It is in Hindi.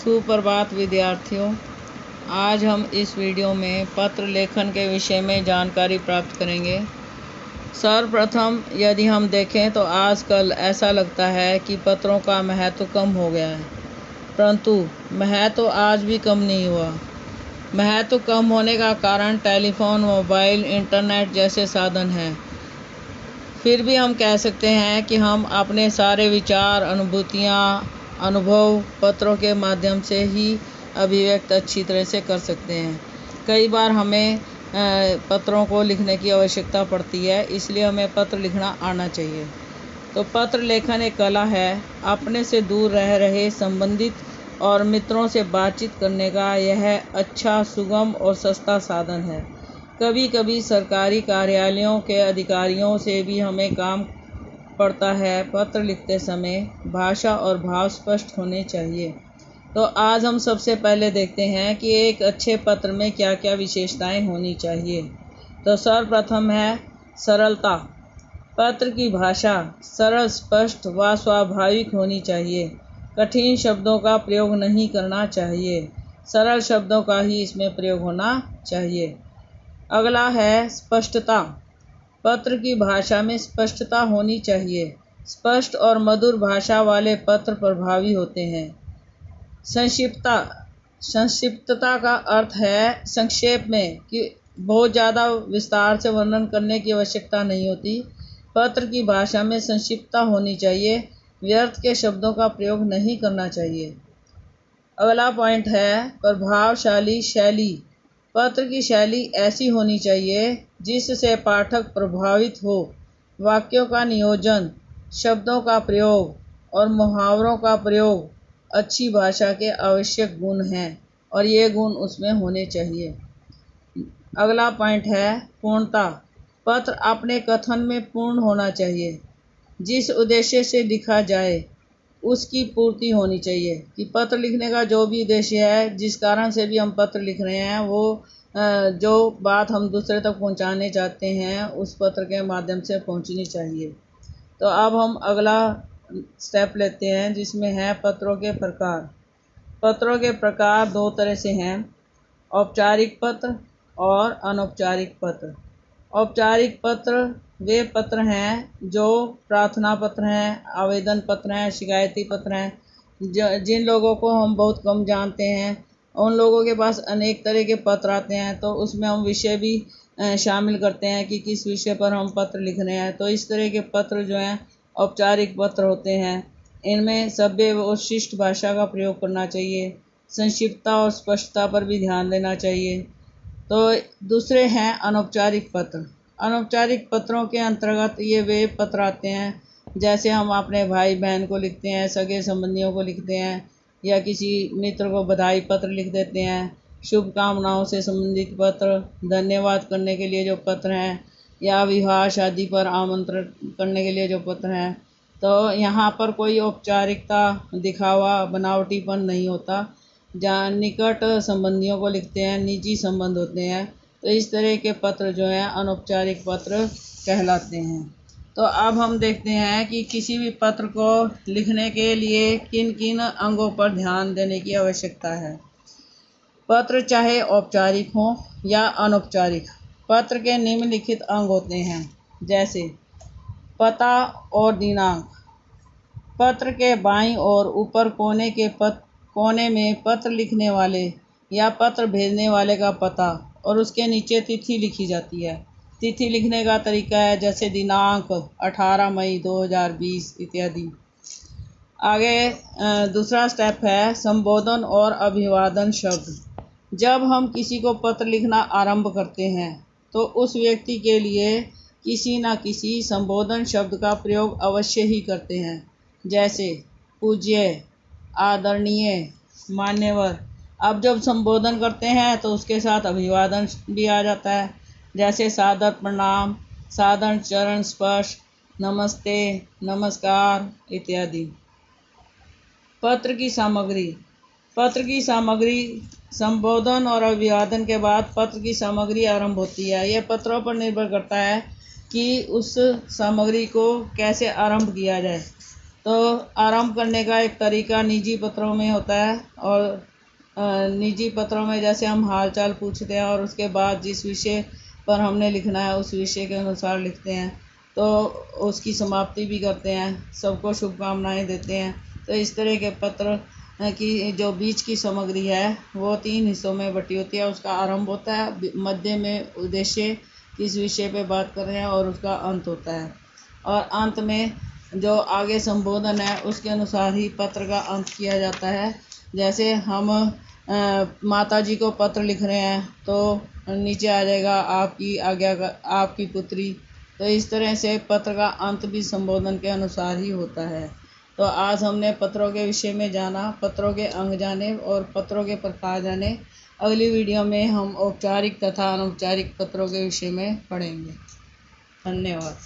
सुप्रभात विद्यार्थियों। आज हम इस वीडियो में पत्र लेखन के विषय में जानकारी प्राप्त करेंगे। सर्वप्रथम यदि हम देखें तो आजकल ऐसा लगता है कि पत्रों का महत्व कम हो गया है, परंतु महत्व आज भी कम नहीं हुआ। महत्व कम होने का कारण टेलीफोन, मोबाइल, इंटरनेट जैसे साधन हैं। फिर भी हम कह सकते हैं कि हम अपने सारे विचार, अनुभव पत्रों के माध्यम से ही अभिव्यक्त अच्छी तरह से कर सकते हैं। कई बार हमें पत्रों को लिखने की आवश्यकता पड़ती है, इसलिए हमें पत्र लिखना आना चाहिए। तो पत्र लेखन एक कला है। अपने से दूर रह रहे संबंधित और मित्रों से बातचीत करने का यह अच्छा, सुगम और सस्ता साधन है। कभी कभी सरकारी कार्यालयों के अधिकारियों से भी हमें काम पड़ता है। पत्र लिखते समय भाषा और भाव स्पष्ट होने चाहिए। तो आज हम सबसे पहले देखते हैं कि एक अच्छे पत्र में क्या क्या विशेषताएं होनी चाहिए। तो सर्वप्रथम है सरलता। पत्र की भाषा सरल, स्पष्ट व स्वाभाविक होनी चाहिए। कठिन शब्दों का प्रयोग नहीं करना चाहिए। सरल शब्दों का ही इसमें प्रयोग होना चाहिए। अगला है स्पष्टता। पत्र की भाषा में स्पष्टता होनी चाहिए। स्पष्ट और मधुर भाषा वाले पत्र प्रभावी होते हैं। संक्षिप्तता का अर्थ है संक्षेप में कि बहुत ज़्यादा विस्तार से वर्णन करने की आवश्यकता नहीं होती। पत्र की भाषा में संक्षिप्तता होनी चाहिए। व्यर्थ के शब्दों का प्रयोग नहीं करना चाहिए। अगला पॉइंट है प्रभावशाली शैली। पत्र की शैली ऐसी होनी चाहिए जिससे पाठक प्रभावित हो। वाक्यों का नियोजन, शब्दों का प्रयोग और मुहावरों का प्रयोग अच्छी भाषा के आवश्यक गुण हैं और ये गुण उसमें होने चाहिए। अगला पॉइंट है पूर्णता। पत्र अपने कथन में पूर्ण होना चाहिए। जिस उद्देश्य से लिखा जाए उसकी पूर्ति होनी चाहिए। कि पत्र लिखने का जो भी उद्देश्य है, जिस कारण से भी हम पत्र लिख रहे हैं, वो जो बात हम दूसरे तक पहुंचाने चाहते हैं उस पत्र के माध्यम से पहुंचनी चाहिए। तो अब हम अगला स्टेप लेते हैं जिसमें है पत्रों के प्रकार। पत्रों के प्रकार दो तरह से हैं, औपचारिक पत्र और अनौपचारिक पत्र। औपचारिक पत्र वे पत्र हैं जो प्रार्थना पत्र हैं, आवेदन पत्र हैं, शिकायती पत्र हैं। जिन लोगों को हम बहुत कम जानते हैं उन लोगों के पास अनेक तरह के पत्र आते हैं, तो उसमें हम विषय भी शामिल करते हैं कि किस विषय पर हम पत्र लिख रहे हैं। तो इस तरह के पत्र जो हैं औपचारिक पत्र होते हैं। इनमें सभ्य और शिष्ट भाषा का प्रयोग करना चाहिए। संक्षिप्तता और स्पष्टता पर भी ध्यान देना चाहिए। तो दूसरे हैं अनौपचारिक पत्र। अनौपचारिक पत्रों के अंतर्गत ये वे पत्र आते हैं जैसे हम अपने भाई बहन को लिखते हैं, सगे संबंधियों को लिखते हैं, या किसी मित्र को बधाई पत्र लिख देते हैं। शुभकामनाओं से संबंधित पत्र, धन्यवाद करने के लिए जो पत्र हैं, या विवाह शादी पर आमंत्रण करने के लिए जो पत्र हैं। तो यहाँ पर कोई औपचारिकता, दिखावा, बनावटीपन नहीं होता। जहाँ निकट संबंधियों को लिखते हैं, निजी संबंध होते हैं, तो इस तरह के पत्र जो हैं अनौपचारिक पत्र कहलाते हैं। तो अब हम देखते हैं कि किसी भी पत्र को लिखने के लिए किन किन अंगों पर ध्यान देने की आवश्यकता है। पत्र चाहे औपचारिक हो या अनौपचारिक, पत्र के निम्नलिखित अंग होते हैं जैसे पता और दिनांक। पत्र के बाईं और ऊपर कोने में पत्र लिखने वाले या पत्र भेजने वाले का पता और उसके नीचे तिथि लिखी जाती है। तिथि लिखने का तरीका है जैसे दिनांक 18 मई 2020 इत्यादि। आगे दूसरा स्टेप है संबोधन और अभिवादन शब्द। जब हम किसी को पत्र लिखना आरंभ करते हैं तो उस व्यक्ति के लिए किसी न किसी संबोधन शब्द का प्रयोग अवश्य ही करते हैं, जैसे पूज्य, आदरणीय, मान्यवर। अब जब संबोधन करते हैं तो उसके साथ अभिवादन भी आ जाता है, जैसे सादर प्रणाम, सादर चरण स्पर्श, नमस्ते, नमस्कार इत्यादि। पत्र की सामग्री। पत्र की सामग्री संबोधन और अभिवादन के बाद पत्र की सामग्री आरंभ होती है। यह पत्रों पर निर्भर करता है कि उस सामग्री को कैसे आरंभ किया जाए। तो आरंभ करने का एक तरीका निजी पत्रों में होता है, और निजी पत्रों में जैसे हम हालचाल पूछते हैं और उसके बाद जिस विषय पर हमने लिखना है उस विषय के अनुसार लिखते हैं, तो उसकी समाप्ति भी करते हैं, सबको शुभकामनाएं देते हैं। तो इस तरह के पत्र की जो बीच की सामग्री है वो 3 हिस्सों में बटी होती है। उसका आरंभ होता है, मध्य में उद्देश्य किस विषय पे बात कर रहे हैं, और उसका अंत होता है। और अंत में जो आगे संबोधन है उसके अनुसार ही पत्र का अंत किया जाता है। जैसे हम माता जी को पत्र लिख रहे हैं तो नीचे आ जाएगा आपकी आज्ञा का, आपकी पुत्री। तो इस तरह से पत्र का अंत भी संबोधन के अनुसार ही होता है। तो आज हमने पत्रों के विषय में जाना, पत्रों के अंग जाने और पत्रों के प्रकार जाने। अगली वीडियो में हम औपचारिक तथा अनौपचारिक पत्रों के विषय में पढ़ेंगे। धन्यवाद।